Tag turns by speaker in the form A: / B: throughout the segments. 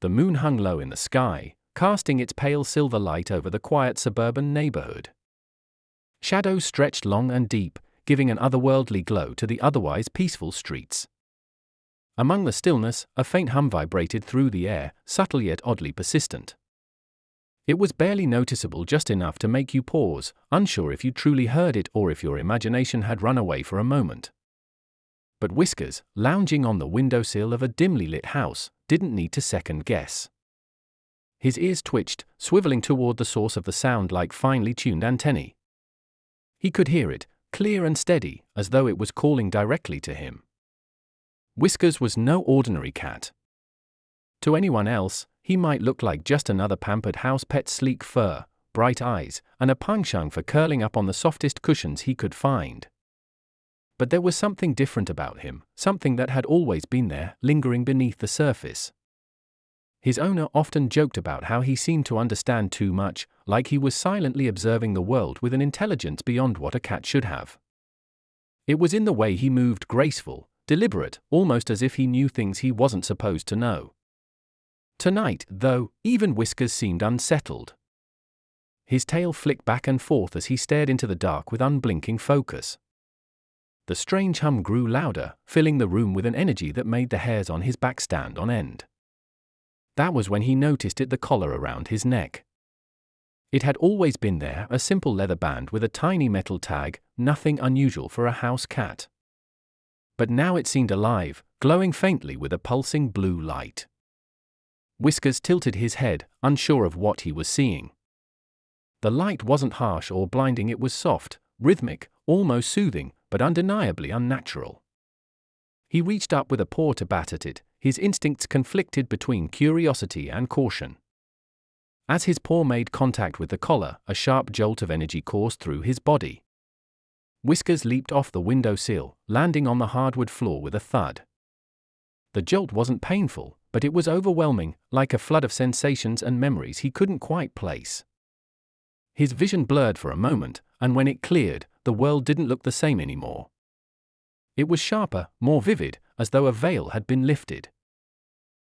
A: The moon hung low in the sky, casting its pale silver light over the quiet suburban neighborhood. Shadows stretched long and deep, giving an otherworldly glow to the otherwise peaceful streets. Among the stillness, a faint hum vibrated through the air, subtle yet oddly persistent. It was barely noticeable, just enough to make you pause, unsure if you truly heard it or if your imagination had run away for a moment. But Whiskers, lounging on the windowsill of a dimly lit house, didn't need to second guess. His ears twitched, swiveling toward the source of the sound like finely tuned antennae. He could hear it, clear and steady, as though it was calling directly to him. Whiskers was no ordinary cat. To anyone else, he might look like just another pampered house pet, sleek fur, bright eyes, and a penchant for curling up on the softest cushions he could find. But there was something different about him, something that had always been there, lingering beneath the surface. His owner often joked about how he seemed to understand too much, like he was silently observing the world with an intelligence beyond what a cat should have. It was in the way he moved, graceful, deliberate, almost as if he knew things he wasn't supposed to know. Tonight, though, even Whiskers seemed unsettled. His tail flicked back and forth as he stared into the dark with unblinking focus. The strange hum grew louder, filling the room with an energy that made the hairs on his back stand on end. That was when he noticed it, the collar around his neck. It had always been there, a simple leather band with a tiny metal tag, nothing unusual for a house cat. But now it seemed alive, glowing faintly with a pulsing blue light. Whiskers tilted his head, unsure of what he was seeing. The light wasn't harsh or blinding, it was soft, rhythmic, almost soothing, but undeniably unnatural. He reached up with a paw to bat at it, his instincts conflicted between curiosity and caution. As his paw made contact with the collar, a sharp jolt of energy coursed through his body. Whiskers leaped off the windowsill, landing on the hardwood floor with a thud. The jolt wasn't painful, but it was overwhelming, like a flood of sensations and memories he couldn't quite place. His vision blurred for a moment, and when it cleared, the world didn't look the same anymore. It was sharper, more vivid, as though a veil had been lifted.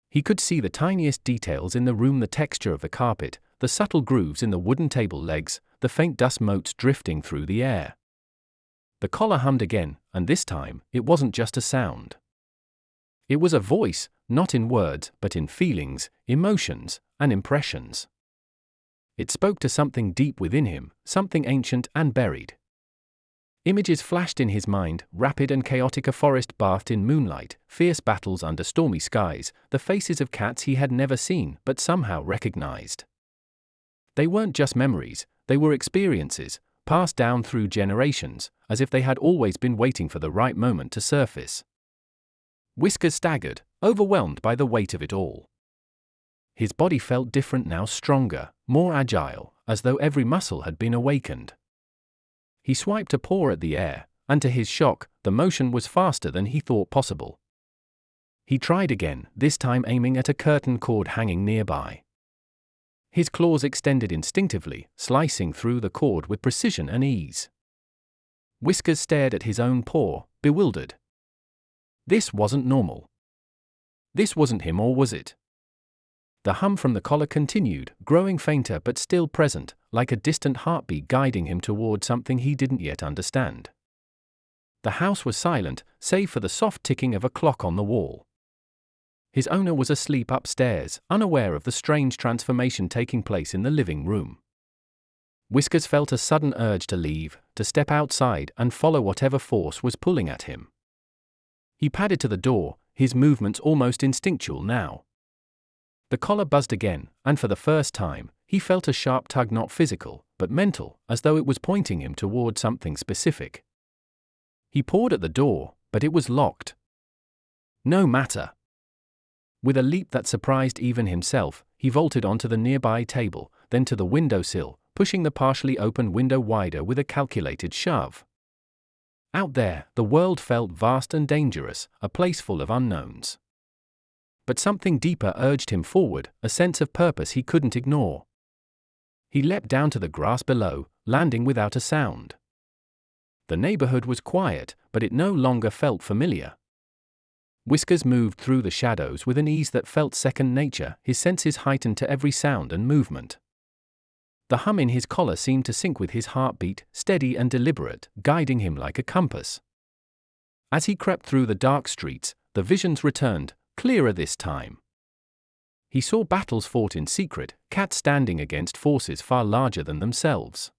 A: He could see the tiniest details in the room, the texture of the carpet, the subtle grooves in the wooden table legs, the faint dust motes drifting through the air. The collar hummed again, and this time, it wasn't just a sound. It was a voice, not in words, but in feelings, emotions, and impressions. It spoke to something deep within him, something ancient and buried. Images flashed in his mind, rapid and chaotic: a forest bathed in moonlight, fierce battles under stormy skies, the faces of cats he had never seen but somehow recognized. They weren't just memories, they were experiences, passed down through generations, as if they had always been waiting for the right moment to surface. Whiskers staggered, overwhelmed by the weight of it all. His body felt different now, stronger, more agile, as though every muscle had been awakened. He swiped a paw at the air, and to his shock, the motion was faster than he thought possible. He tried again, this time aiming at a curtain cord hanging nearby. His claws extended instinctively, slicing through the cord with precision and ease. Whiskers stared at his own paw, bewildered. This wasn't normal. This wasn't him, or was it? The hum from the collar continued, growing fainter but still present, like a distant heartbeat guiding him toward something he didn't yet understand. The house was silent, save for the soft ticking of a clock on the wall. His owner was asleep upstairs, unaware of the strange transformation taking place in the living room. Whiskers felt a sudden urge to leave, to step outside and follow whatever force was pulling at him. He padded to the door, his movements almost instinctual now. The collar buzzed again, and for the first time, he felt a sharp tug, not physical, but mental, as though it was pointing him toward something specific. He pawed at the door, but it was locked. No matter. With a leap that surprised even himself, he vaulted onto the nearby table, then to the windowsill, pushing the partially open window wider with a calculated shove. Out there, the world felt vast and dangerous, a place full of unknowns. But something deeper urged him forward, a sense of purpose he couldn't ignore. He leapt down to the grass below, landing without a sound. The neighborhood was quiet, but it no longer felt familiar. Whiskers moved through the shadows with an ease that felt second nature, his senses heightened to every sound and movement. The hum in his collar seemed to sync with his heartbeat, steady and deliberate, guiding him like a compass. As he crept through the dark streets, the visions returned, clearer this time. He saw battles fought in secret, cats standing against forces far larger than themselves.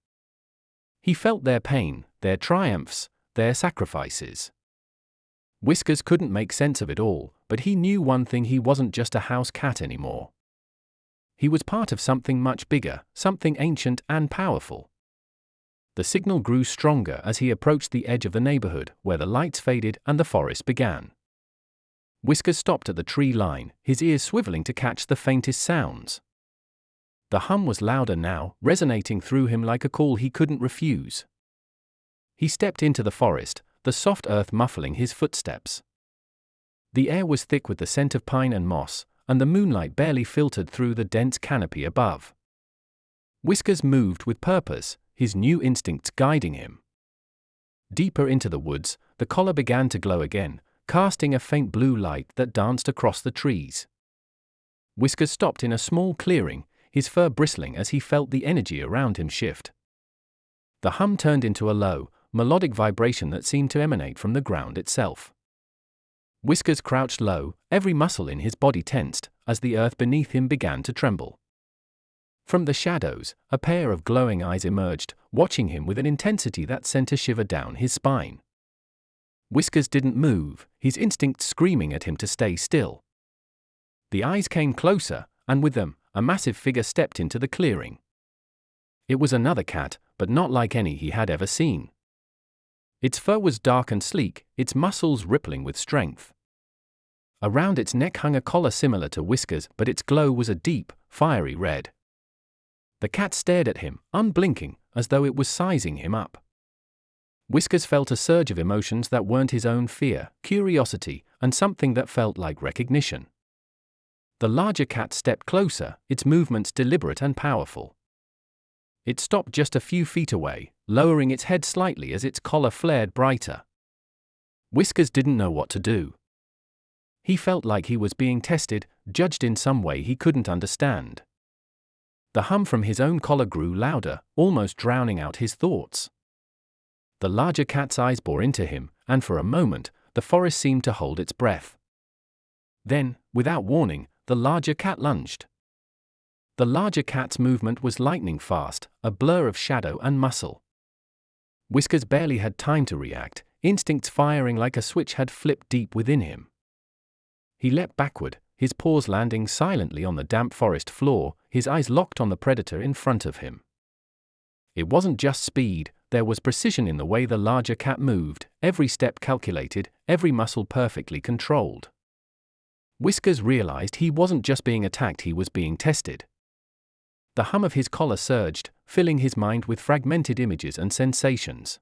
A: He felt their pain, their triumphs, their sacrifices. Whiskers couldn't make sense of it all, but he knew one thing: he wasn't just a house cat anymore. He was part of something much bigger, something ancient and powerful. The signal grew stronger as he approached the edge of the neighborhood, where the lights faded and the forest began. Whiskers stopped at the tree line, his ears swiveling to catch the faintest sounds. The hum was louder now, resonating through him like a call he couldn't refuse. He stepped into the forest, the soft earth muffling his footsteps. The air was thick with the scent of pine and moss, and the moonlight barely filtered through the dense canopy above. Whiskers moved with purpose, his new instincts guiding him. Deeper into the woods, the collar began to glow again, casting a faint blue light that danced across the trees. Whiskers stopped in a small clearing, his fur bristling as he felt the energy around him shift. The hum turned into a low, melodic vibration that seemed to emanate from the ground itself. Whiskers crouched low, every muscle in his body tensed, as the earth beneath him began to tremble. From the shadows, a pair of glowing eyes emerged, watching him with an intensity that sent a shiver down his spine. Whiskers didn't move, his instincts screaming at him to stay still. The eyes came closer, and with them, a massive figure stepped into the clearing. It was another cat, but not like any he had ever seen. Its fur was dark and sleek, its muscles rippling with strength. Around its neck hung a collar similar to Whiskers, but its glow was a deep, fiery red. The cat stared at him, unblinking, as though it was sizing him up. Whiskers felt a surge of emotions that weren't his own: fear, curiosity, and something that felt like recognition. The larger cat stepped closer, its movements deliberate and powerful. It stopped just a few feet away, lowering its head slightly as its collar flared brighter. Whiskers didn't know what to do. He felt like he was being tested, judged in some way he couldn't understand. The hum from his own collar grew louder, almost drowning out his thoughts. The larger cat's eyes bore into him, and for a moment, the forest seemed to hold its breath. Then, without warning, the larger cat lunged. The larger cat's movement was lightning fast, a blur of shadow and muscle. Whiskers barely had time to react, instincts firing like a switch had flipped deep within him. He leapt backward, his paws landing silently on the damp forest floor, his eyes locked on the predator in front of him. It wasn't just speed, there was precision in the way the larger cat moved, every step calculated, every muscle perfectly controlled. Whiskers realized he wasn't just being attacked, he was being tested. The hum of his collar surged, filling his mind with fragmented images and sensations.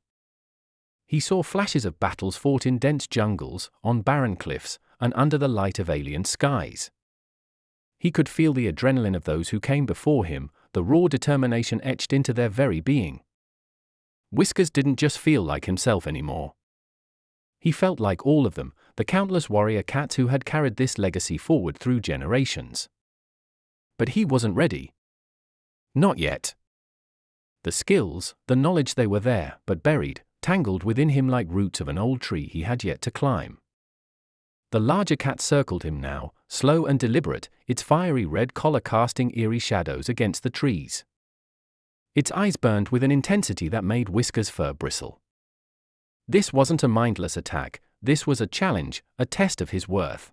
A: He saw flashes of battles fought in dense jungles, on barren cliffs, and under the light of alien skies. He could feel the adrenaline of those who came before him, the raw determination etched into their very being. Whiskers didn't just feel like himself anymore. He felt like all of them, the countless warrior cats who had carried this legacy forward through generations. But he wasn't ready. Not yet. The skills, the knowledge, they were there, but buried, tangled within him like roots of an old tree he had yet to climb. The larger cat circled him now, slow and deliberate, its fiery red collar casting eerie shadows against the trees. Its eyes burned with an intensity that made Whiskers' fur bristle. This wasn't a mindless attack, this was a challenge, a test of his worth.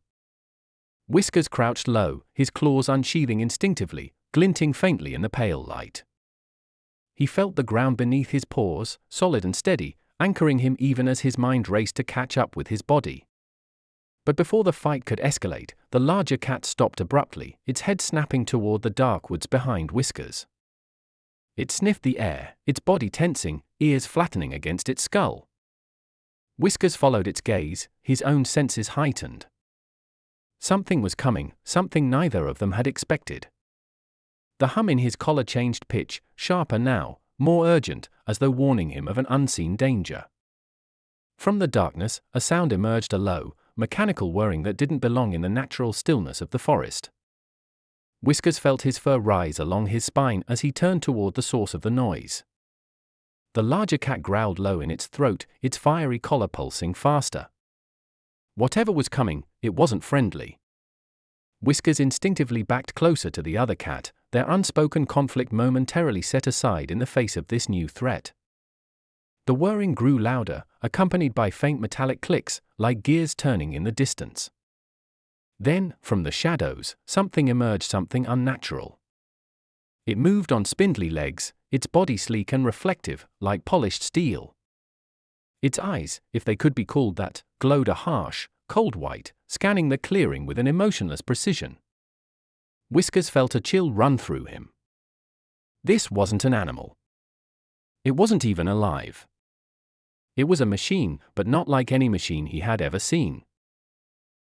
A: Whiskers crouched low, his claws unsheathing instinctively, glinting faintly in the pale light. He felt the ground beneath his paws, solid and steady, anchoring him even as his mind raced to catch up with his body. But before the fight could escalate, the larger cat stopped abruptly, its head snapping toward the dark woods behind Whiskers. It sniffed the air, its body tensing, ears flattening against its skull. Whiskers followed its gaze, his own senses heightened. Something was coming, something neither of them had expected. The hum in his collar changed pitch, sharper now, more urgent, as though warning him of an unseen danger. From the darkness, a sound emerged, a low, mechanical whirring that didn't belong in the natural stillness of the forest. Whiskers felt his fur rise along his spine as he turned toward the source of the noise. The larger cat growled low in its throat, its fiery collar pulsing faster. Whatever was coming, it wasn't friendly. Whiskers instinctively backed closer to the other cat, their unspoken conflict momentarily set aside in the face of this new threat. The whirring grew louder, accompanied by faint metallic clicks, like gears turning in the distance. Then, from the shadows, something emerged, something unnatural. It moved on spindly legs, its body sleek and reflective, like polished steel. Its eyes, if they could be called that, glowed a harsh, cold white, scanning the clearing with an emotionless precision. Whiskers felt a chill run through him. This wasn't an animal. It wasn't even alive. It was a machine, but not like any machine he had ever seen.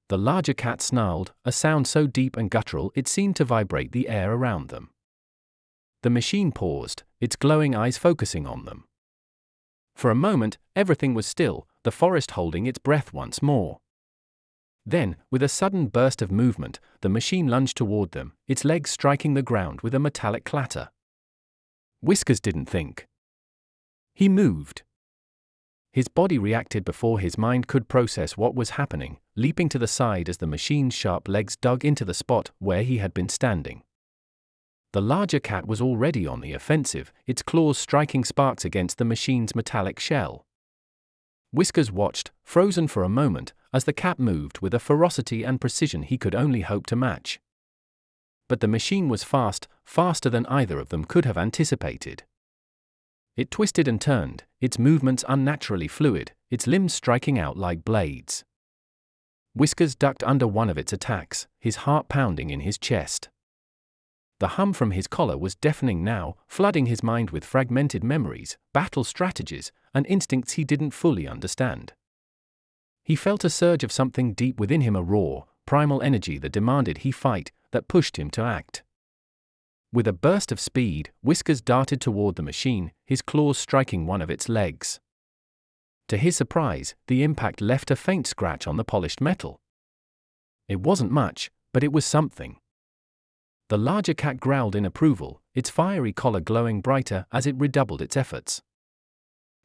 A: The larger cat snarled, a sound so deep and guttural it seemed to vibrate the air around them. The machine paused, its glowing eyes focusing on them. For a moment, everything was still, the forest holding its breath once more. Then, with a sudden burst of movement, the machine lunged toward them, its legs striking the ground with a metallic clatter. Whiskers didn't think. He moved. His body reacted before his mind could process what was happening, leaping to the side as the machine's sharp legs dug into the spot where he had been standing. The larger cat was already on the offensive, its claws striking sparks against the machine's metallic shell. Whiskers watched, frozen for a moment, as the cat moved with a ferocity and precision he could only hope to match. But the machine was fast, faster than either of them could have anticipated. It twisted and turned, its movements unnaturally fluid, its limbs striking out like blades. Whiskers ducked under one of its attacks, his heart pounding in his chest. The hum from his collar was deafening now, flooding his mind with fragmented memories, battle strategies, and instincts he didn't fully understand. He felt a surge of something deep within him, a raw, primal energy that demanded he fight, that pushed him to act. With a burst of speed, Whiskers darted toward the machine, his claws striking one of its legs. To his surprise, the impact left a faint scratch on the polished metal. It wasn't much, but it was something. The larger cat growled in approval, its fiery collar glowing brighter as it redoubled its efforts.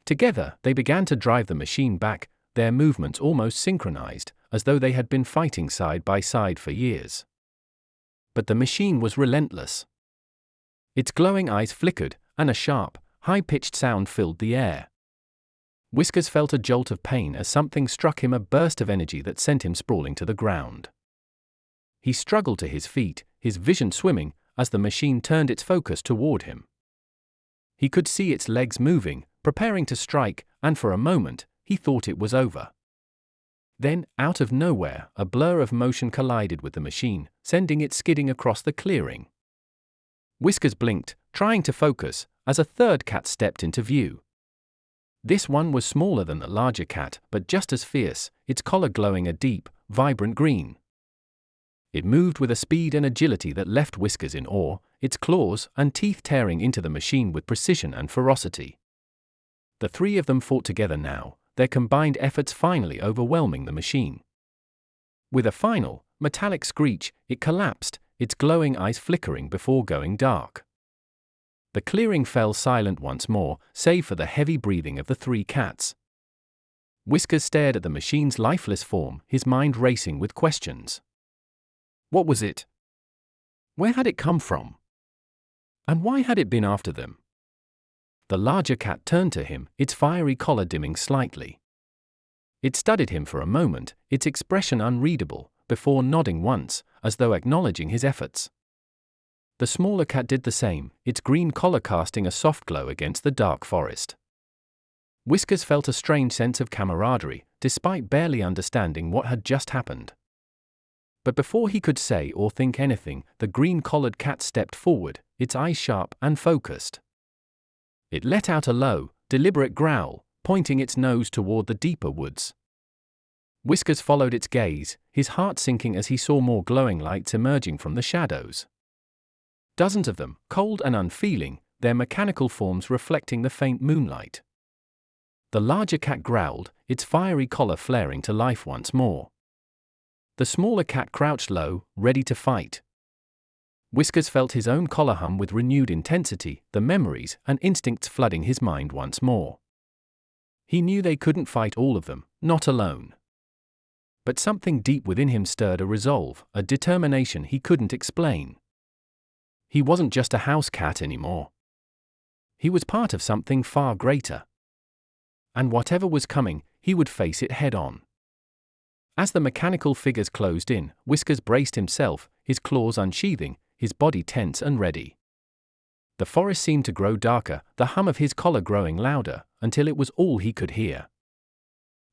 A: Together, they began to drive the machine back, their movements almost synchronized, as though they had been fighting side by side for years. But the machine was relentless. Its glowing eyes flickered, and a sharp, high-pitched sound filled the air. Whiskers felt a jolt of pain as something struck him, a burst of energy that sent him sprawling to the ground. He struggled to his feet, his vision swimming, as the machine turned its focus toward him. He could see its legs moving, preparing to strike, and for a moment, he thought it was over. Then, out of nowhere, a blur of motion collided with the machine, sending it skidding across the clearing. Whiskers blinked, trying to focus, as a third cat stepped into view. This one was smaller than the larger cat, but just as fierce, its collar glowing a deep, vibrant green. It moved with a speed and agility that left Whiskers in awe, its claws and teeth tearing into the machine with precision and ferocity. The three of them fought together now, their combined efforts finally overwhelming the machine. With a final, metallic screech, it collapsed, its glowing eyes flickering before going dark. The clearing fell silent once more, save for the heavy breathing of the three cats. Whiskers stared at the machine's lifeless form, his mind racing with questions. What was it? Where had it come from? And why had it been after them? The larger cat turned to him, its fiery collar dimming slightly. It studied him for a moment, its expression unreadable, before nodding once, as though acknowledging his efforts. The smaller cat did the same, its green collar casting a soft glow against the dark forest. Whiskers felt a strange sense of camaraderie, despite barely understanding what had just happened. But before he could say or think anything, the green-collared cat stepped forward, its eyes sharp and focused. It let out a low, deliberate growl, pointing its nose toward the deeper woods. Whiskers followed its gaze, his heart sinking as he saw more glowing lights emerging from the shadows. Dozens of them, cold and unfeeling, their mechanical forms reflecting the faint moonlight. The larger cat growled, its fiery collar flaring to life once more. The smaller cat crouched low, ready to fight. Whiskers felt his own collar hum with renewed intensity, the memories and instincts flooding his mind once more. He knew they couldn't fight all of them, not alone. But something deep within him stirred a resolve, a determination he couldn't explain. He wasn't just a house cat anymore. He was part of something far greater. And whatever was coming, he would face it head on. As the mechanical figures closed in, Whiskers braced himself, his claws unsheathing, his body tense and ready. The forest seemed to grow darker, the hum of his collar growing louder, until it was all he could hear.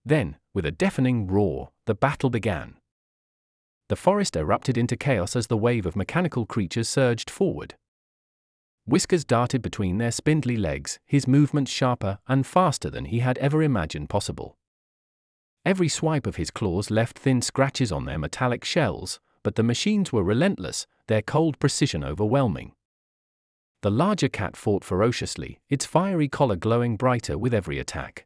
A: Then, with a deafening roar, the battle began. The forest erupted into chaos as the wave of mechanical creatures surged forward. Whiskers darted between their spindly legs, his movements sharper and faster than he had ever imagined possible. Every swipe of his claws left thin scratches on their metallic shells, but the machines were relentless, their cold precision overwhelming. The larger cat fought ferociously, its fiery collar glowing brighter with every attack.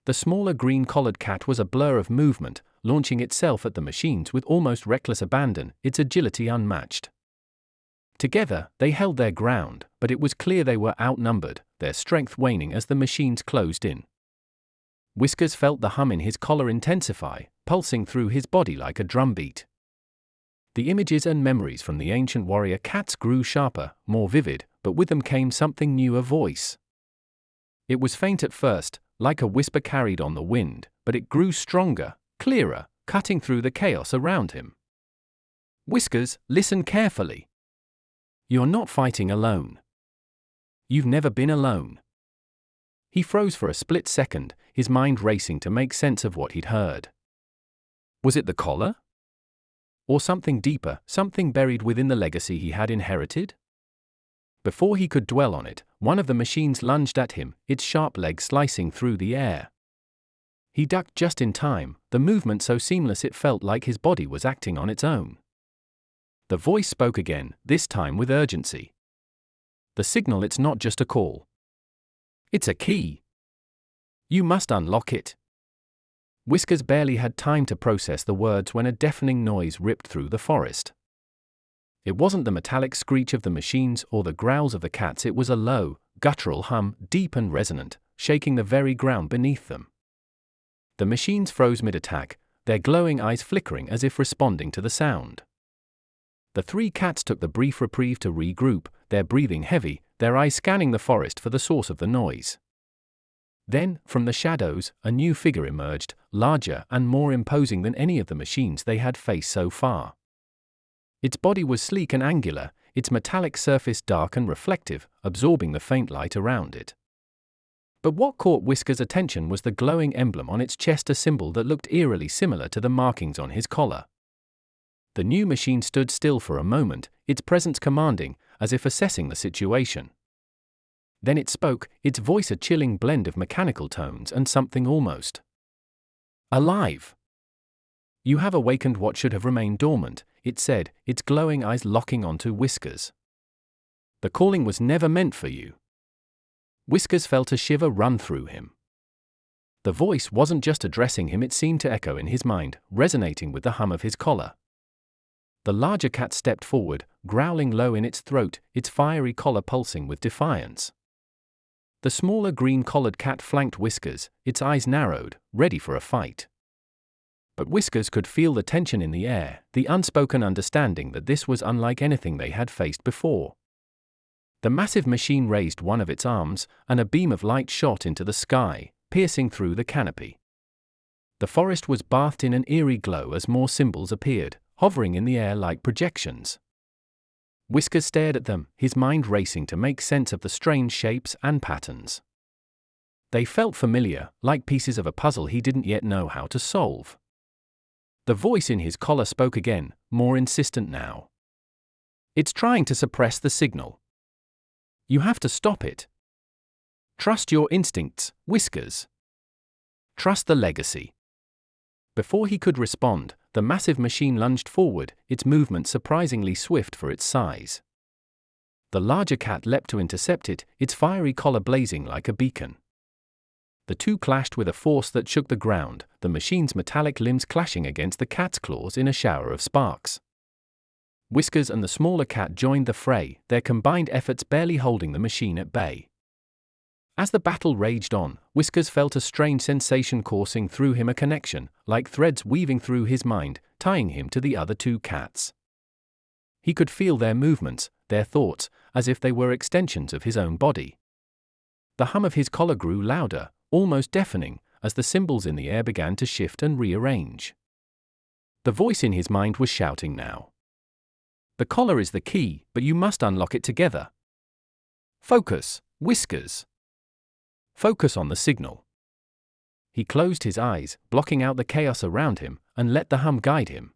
A: The smaller green-collared cat was a blur of movement, launching itself at the machines with almost reckless abandon, its agility unmatched. Together, they held their ground, but it was clear they were outnumbered, their strength waning as the machines closed in. Whiskers felt the hum in his collar intensify, pulsing through his body like a drumbeat. The images and memories from the ancient warrior cats grew sharper, more vivid, but with them came something new, a voice. It was faint at first, like a whisper carried on the wind, but it grew stronger, clearer, cutting through the chaos around him. Whiskers, listen carefully. You're not fighting alone. You've never been alone. He froze for a split second, his mind racing to make sense of what he'd heard. Was it the collar? Or something deeper, something buried within the legacy he had inherited? Before he could dwell on it, one of the machines lunged at him, its sharp legs slicing through the air. He ducked just in time, the movement so seamless it felt like his body was acting on its own. The voice spoke again, this time with urgency. The signal, it's not just a call. It's a key. You must unlock it. Whiskers barely had time to process the words when a deafening noise ripped through the forest. It wasn't the metallic screech of the machines or the growls of the cats, it was a low, guttural hum, deep and resonant, shaking the very ground beneath them. The machines froze mid-attack, their glowing eyes flickering as if responding to the sound. The three cats took the brief reprieve to regroup, their breathing heavy, their eyes scanning the forest for the source of the noise. Then, from the shadows, a new figure emerged, larger and more imposing than any of the machines they had faced so far. Its body was sleek and angular, its metallic surface dark and reflective, absorbing the faint light around it. But what caught Whiskers' attention was the glowing emblem on its chest, a symbol that looked eerily similar to the markings on his collar. The new machine stood still for a moment, its presence commanding, as if assessing the situation. Then it spoke, its voice a chilling blend of mechanical tones and something almost alive. You have awakened what should have remained dormant, it said, its glowing eyes locking onto Whiskers. The calling was never meant for you. Whiskers felt a shiver run through him. The voice wasn't just addressing him, it seemed to echo in his mind, resonating with the hum of his collar. The larger cat stepped forward, growling low in its throat, its fiery collar pulsing with defiance. The smaller green-collared cat flanked Whiskers, its eyes narrowed, ready for a fight. But Whiskers could feel the tension in the air, the unspoken understanding that this was unlike anything they had faced before. The massive machine raised one of its arms, and a beam of light shot into the sky, piercing through the canopy. The forest was bathed in an eerie glow as more symbols appeared, hovering in the air like projections. Whiskers stared at them, his mind racing to make sense of the strange shapes and patterns. They felt familiar, like pieces of a puzzle he didn't yet know how to solve. The voice in his collar spoke again, more insistent now. It's trying to suppress the signal. You have to stop it. Trust your instincts, Whiskers. Trust the legacy. Before he could respond, the massive machine lunged forward, its movement surprisingly swift for its size. The larger cat leapt to intercept it, its fiery collar blazing like a beacon. The two clashed with a force that shook the ground, the machine's metallic limbs clashing against the cat's claws in a shower of sparks. Whiskers and the smaller cat joined the fray, their combined efforts barely holding the machine at bay. As the battle raged on, Whiskers felt a strange sensation coursing through him, a connection, like threads weaving through his mind, tying him to the other two cats. He could feel their movements, their thoughts, as if they were extensions of his own body. The hum of his collar grew louder, almost deafening, as the symbols in the air began to shift and rearrange. The voice in his mind was shouting now. The collar is the key, but you must unlock it together. Focus, Whiskers. Focus on the signal. He closed his eyes, blocking out the chaos around him, and let the hum guide him.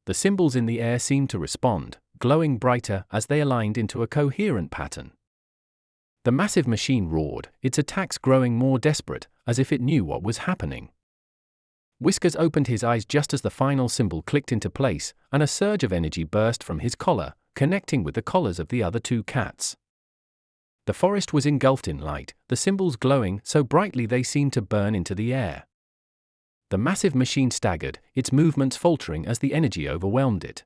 A: The symbols in the air seemed to respond, glowing brighter as they aligned into a coherent pattern. The massive machine roared, its attacks growing more desperate, as if it knew what was happening. Whiskers opened his eyes just as the final symbol clicked into place, and a surge of energy burst from his collar, connecting with the collars of the other two cats. The forest was engulfed in light, the symbols glowing so brightly they seemed to burn into the air. The massive machine staggered, its movements faltering as the energy overwhelmed it.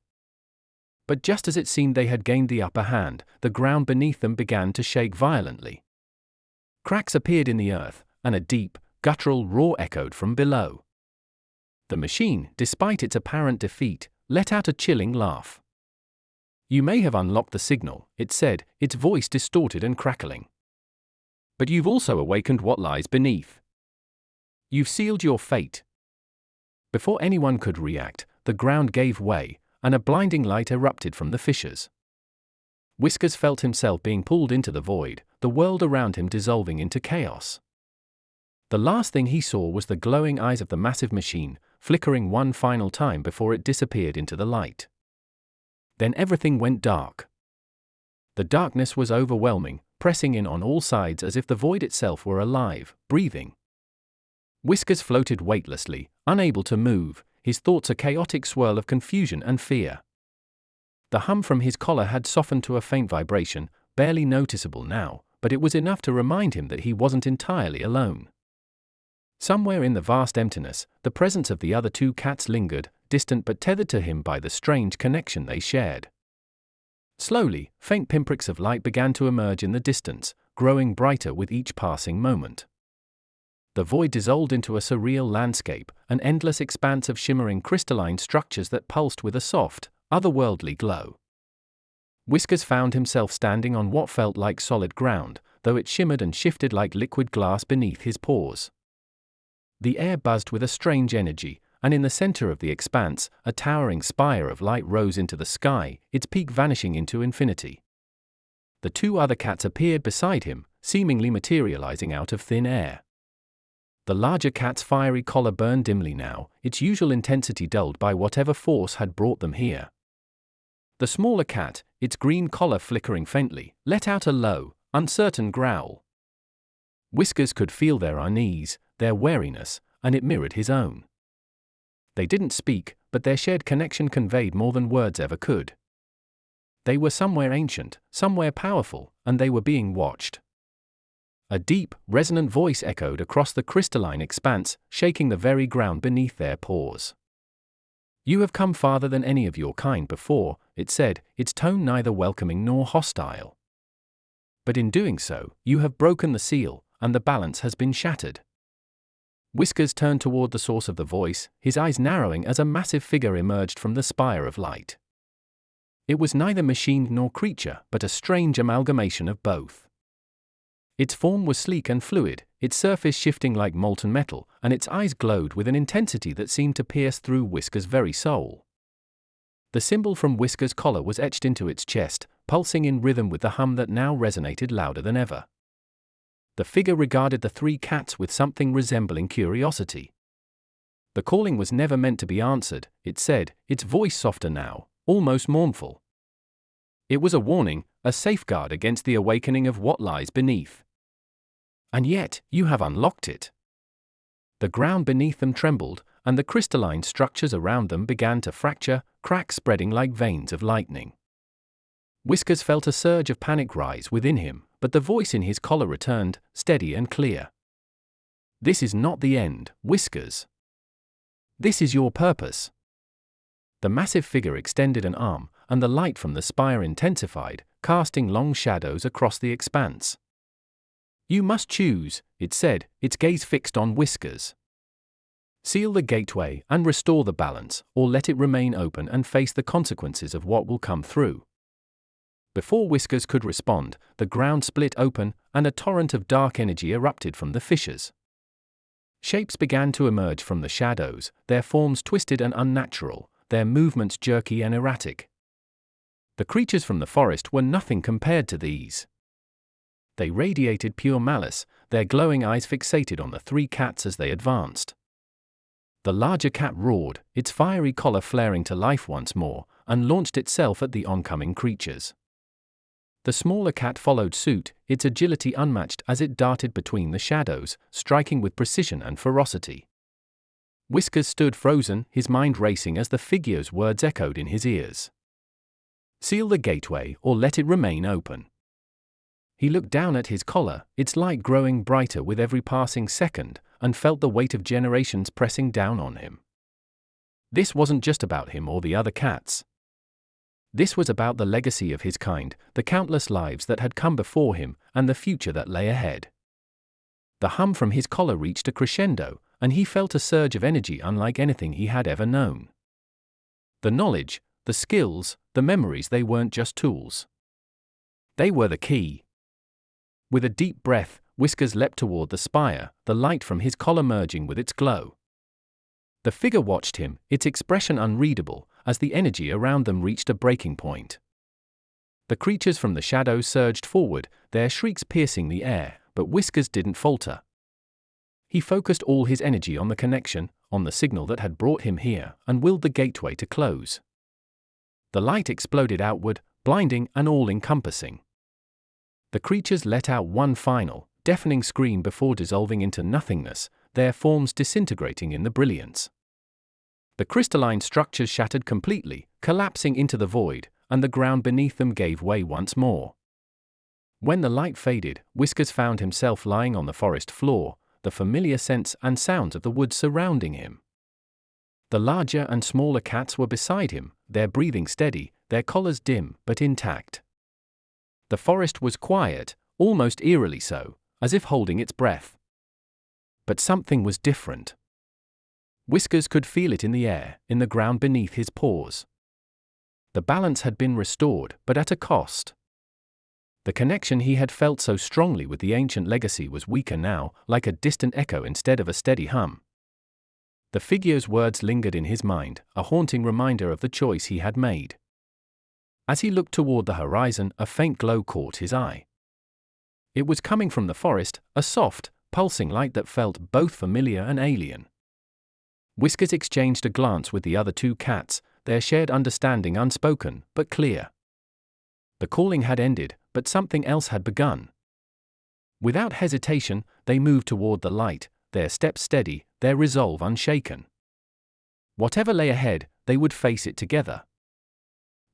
A: But just as it seemed they had gained the upper hand, the ground beneath them began to shake violently. Cracks appeared in the earth, and a deep, guttural roar echoed from below. The machine, despite its apparent defeat, let out a chilling laugh. You may have unlocked the signal, it said, its voice distorted and crackling. But you've also awakened what lies beneath. You've sealed your fate. Before anyone could react, the ground gave way, and a blinding light erupted from the fissures. Whiskers felt himself being pulled into the void, the world around him dissolving into chaos. The last thing he saw was the glowing eyes of the massive machine, flickering one final time before it disappeared into the light. Then everything went dark. The darkness was overwhelming, pressing in on all sides as if the void itself were alive, breathing. Whiskers floated weightlessly, unable to move, his thoughts a chaotic swirl of confusion and fear. The hum from his collar had softened to a faint vibration, barely noticeable now, but it was enough to remind him that he wasn't entirely alone. Somewhere in the vast emptiness, the presence of the other two cats lingered, distant but tethered to him by the strange connection they shared. Slowly, faint pinpricks of light began to emerge in the distance, growing brighter with each passing moment. The void dissolved into a surreal landscape, an endless expanse of shimmering crystalline structures that pulsed with a soft, otherworldly glow. Whiskers found himself standing on what felt like solid ground, though it shimmered and shifted like liquid glass beneath his paws. The air buzzed with a strange energy, and in the center of the expanse, a towering spire of light rose into the sky, its peak vanishing into infinity. The two other cats appeared beside him, seemingly materializing out of thin air. The larger cat's fiery collar burned dimly now, its usual intensity dulled by whatever force had brought them here. The smaller cat, its green collar flickering faintly, let out a low, uncertain growl. Whiskers could feel their unease, their wariness, and it mirrored his own. They didn't speak, but their shared connection conveyed more than words ever could. They were somewhere ancient, somewhere powerful, and they were being watched. A deep, resonant voice echoed across the crystalline expanse, shaking the very ground beneath their paws. You have come farther than any of your kind before, it said, its tone neither welcoming nor hostile. But in doing so, you have broken the seal, and the balance has been shattered. Whiskers turned toward the source of the voice, his eyes narrowing as a massive figure emerged from the spire of light. It was neither machine nor creature, but a strange amalgamation of both. Its form was sleek and fluid, its surface shifting like molten metal, and its eyes glowed with an intensity that seemed to pierce through Whiskers' very soul. The symbol from Whiskers' collar was etched into its chest, pulsing in rhythm with the hum that now resonated louder than ever. The figure regarded the three cats with something resembling curiosity. The calling was never meant to be answered, it said, its voice softer now, almost mournful. It was a warning, a safeguard against the awakening of what lies beneath. And yet, you have unlocked it. The ground beneath them trembled, and the crystalline structures around them began to fracture, cracks spreading like veins of lightning. Whiskers felt a surge of panic rise within him, but the voice in his collar returned, steady and clear. This is not the end, Whiskers. This is your purpose. The massive figure extended an arm, and the light from the spire intensified, casting long shadows across the expanse. You must choose, it said, its gaze fixed on Whiskers. Seal the gateway and restore the balance, or let it remain open and face the consequences of what will come through. Before Whiskers could respond, the ground split open, and a torrent of dark energy erupted from the fissures. Shapes began to emerge from the shadows, their forms twisted and unnatural, their movements jerky and erratic. The creatures from the forest were nothing compared to these. They radiated pure malice, their glowing eyes fixated on the three cats as they advanced. The larger cat roared, its fiery collar flaring to life once more, and launched itself at the oncoming creatures. The smaller cat followed suit, its agility unmatched as it darted between the shadows, striking with precision and ferocity. Whiskers stood frozen, his mind racing as the figure's words echoed in his ears. Seal the gateway or let it remain open. He looked down at his collar, its light growing brighter with every passing second, and felt the weight of generations pressing down on him. This wasn't just about him or the other cats. This was about the legacy of his kind, the countless lives that had come before him, and the future that lay ahead. The hum from his collar reached a crescendo, and he felt a surge of energy unlike anything he had ever known. The knowledge, the skills, the memories, they weren't just tools. They were the key. With a deep breath, Whiskers leapt toward the spire, the light from his collar merging with its glow. The figure watched him, its expression unreadable, as the energy around them reached a breaking point. The creatures from the shadows surged forward, their shrieks piercing the air, but Whiskers didn't falter. He focused all his energy on the connection, on the signal that had brought him here, and willed the gateway to close. The light exploded outward, blinding and all-encompassing. The creatures let out one final, deafening scream before dissolving into nothingness, their forms disintegrating in the brilliance. The crystalline structures shattered completely, collapsing into the void, and the ground beneath them gave way once more. When the light faded, Whiskers found himself lying on the forest floor, the familiar scents and sounds of the woods surrounding him. The larger and smaller cats were beside him, their breathing steady, their collars dim but intact. The forest was quiet, almost eerily so, as if holding its breath. But something was different. Whiskers could feel it in the air, in the ground beneath his paws. The balance had been restored, but at a cost. The connection he had felt so strongly with the ancient legacy was weaker now, like a distant echo instead of a steady hum. The figure's words lingered in his mind, a haunting reminder of the choice he had made. As he looked toward the horizon, a faint glow caught his eye. It was coming from the forest, a soft, pulsing light that felt both familiar and alien. Whiskers exchanged a glance with the other two cats, their shared understanding unspoken, but clear. The calling had ended, but something else had begun. Without hesitation, they moved toward the light, their steps steady, their resolve unshaken. Whatever lay ahead, they would face it together.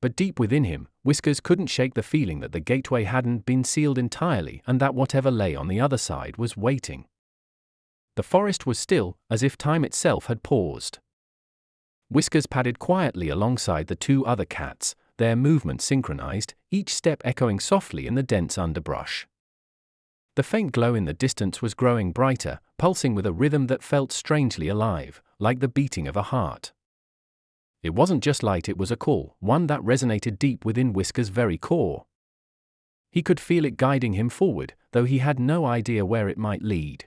A: But deep within him, Whiskers couldn't shake the feeling that the gateway hadn't been sealed entirely and that whatever lay on the other side was waiting. The forest was still, as if time itself had paused. Whiskers padded quietly alongside the two other cats, their movements synchronized, each step echoing softly in the dense underbrush. The faint glow in the distance was growing brighter, pulsing with a rhythm that felt strangely alive, like the beating of a heart. It wasn't just light, it was a call, one that resonated deep within Whiskers' very core. He could feel it guiding him forward, though he had no idea where it might lead.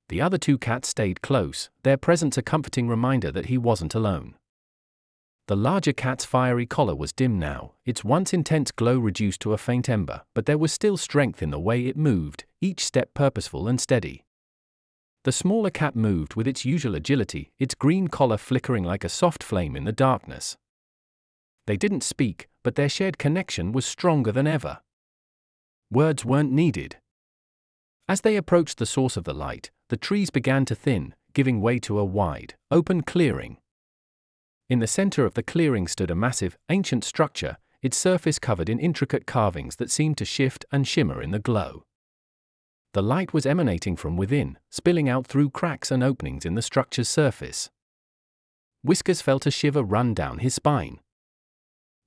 A: The other two cats stayed close, their presence a comforting reminder that he wasn't alone. The larger cat's fiery collar was dim now, its once intense glow reduced to a faint ember, but there was still strength in the way it moved, each step purposeful and steady. The smaller cat moved with its usual agility, its green collar flickering like a soft flame in the darkness. They didn't speak, but their shared connection was stronger than ever. Words weren't needed. As they approached the source of the light, the trees began to thin, giving way to a wide, open clearing. In the center of the clearing stood a massive, ancient structure, its surface covered in intricate carvings that seemed to shift and shimmer in the glow. The light was emanating from within, spilling out through cracks and openings in the structure's surface. Whiskers felt a shiver run down his spine.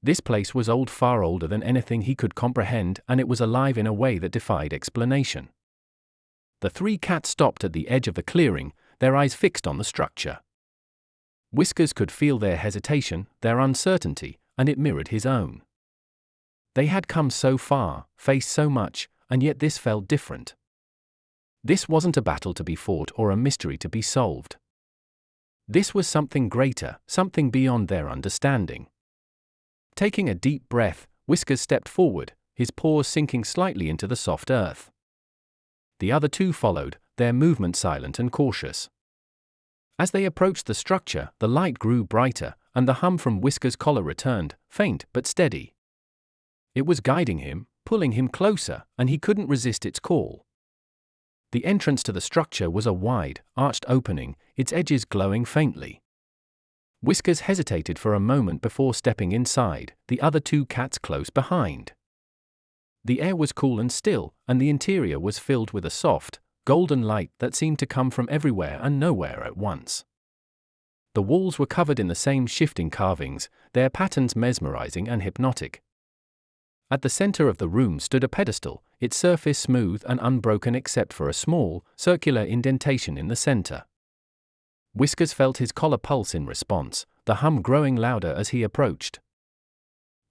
A: This place was old, far older than anything he could comprehend, and it was alive in a way that defied explanation. The three cats stopped at the edge of the clearing, their eyes fixed on the structure. Whiskers could feel their hesitation, their uncertainty, and it mirrored his own. They had come so far, faced so much, and yet this felt different. This wasn't a battle to be fought or a mystery to be solved. This was something greater, something beyond their understanding. Taking a deep breath, Whiskers stepped forward, his paws sinking slightly into the soft earth. The other two followed, their movement silent and cautious. As they approached the structure, the light grew brighter, and the hum from Whiskers' collar returned, faint but steady. It was guiding him, pulling him closer, and he couldn't resist its call. The entrance to the structure was a wide, arched opening, its edges glowing faintly. Whiskers hesitated for a moment before stepping inside, the other two cats close behind. The air was cool and still, and the interior was filled with a soft, golden light that seemed to come from everywhere and nowhere at once. The walls were covered in the same shifting carvings, their patterns mesmerizing and hypnotic. At the center of the room stood a pedestal, its surface smooth and unbroken except for a small, circular indentation in the center. Whiskers felt his collar pulse in response, the hum growing louder as he approached.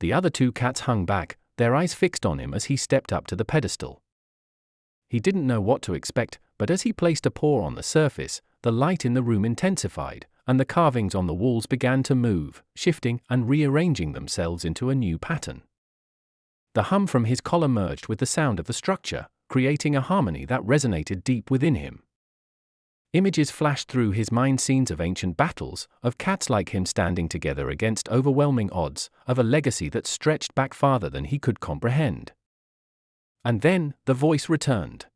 A: The other two cats hung back, their eyes fixed on him as he stepped up to the pedestal. He didn't know what to expect, but as he placed a paw on the surface, the light in the room intensified, and the carvings on the walls began to move, shifting and rearranging themselves into a new pattern. The hum from his collar merged with the sound of the structure, creating a harmony that resonated deep within him. Images flashed through his mind, scenes of ancient battles, of cats like him standing together against overwhelming odds, of a legacy that stretched back farther than he could comprehend. And then, the voice returned.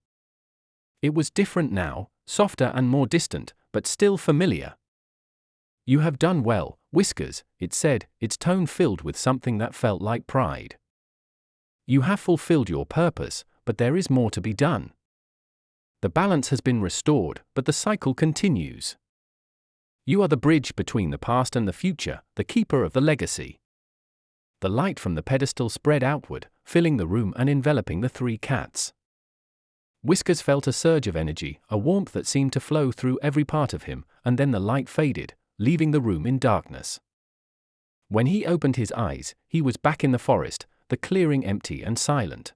A: It was different now, softer and more distant, but still familiar. "You have done well, Whiskers," it said, its tone filled with something that felt like pride. "You have fulfilled your purpose, but there is more to be done. The balance has been restored, but the cycle continues. You are the bridge between the past and the future, the keeper of the legacy." The light from the pedestal spread outward, filling the room and enveloping the three cats. Whiskers felt a surge of energy, a warmth that seemed to flow through every part of him, and then the light faded, leaving the room in darkness. When he opened his eyes, he was back in the forest, the clearing empty and silent.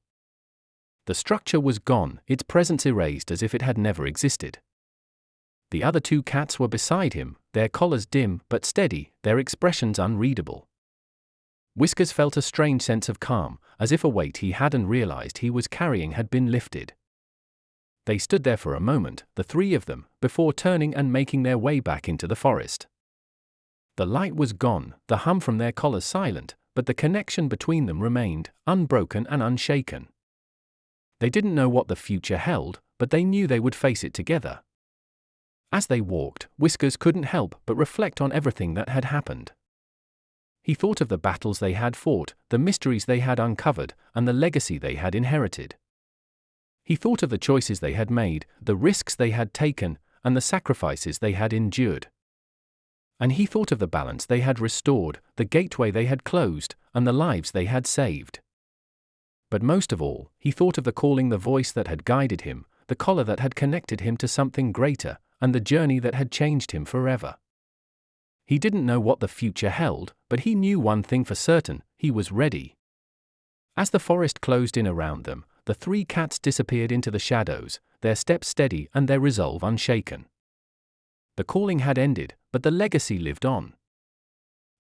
A: The structure was gone, its presence erased as if it had never existed. The other two cats were beside him, their collars dim but steady, their expressions unreadable. Whiskers felt a strange sense of calm, as if a weight he hadn't realized he was carrying had been lifted. They stood there for a moment, the three of them, before turning and making their way back into the forest. The light was gone, the hum from their collars silent, but the connection between them remained, unbroken and unshaken. They didn't know what the future held, but they knew they would face it together. As they walked, Whiskers couldn't help but reflect on everything that had happened. He thought of the battles they had fought, the mysteries they had uncovered, and the legacy they had inherited. He thought of the choices they had made, the risks they had taken, and the sacrifices they had endured. And he thought of the balance they had restored, the gateway they had closed, and the lives they had saved. But most of all, he thought of the calling, the voice that had guided him, the collar that had connected him to something greater, and the journey that had changed him forever. He didn't know what the future held, but he knew one thing for certain: he was ready. As the forest closed in around them, the three cats disappeared into the shadows, their steps steady and their resolve unshaken. The calling had ended, but the legacy lived on.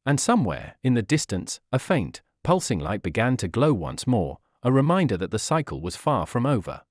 A: And somewhere, in the distance, a faint, pulsing light began to glow once more, a reminder that the cycle was far from over.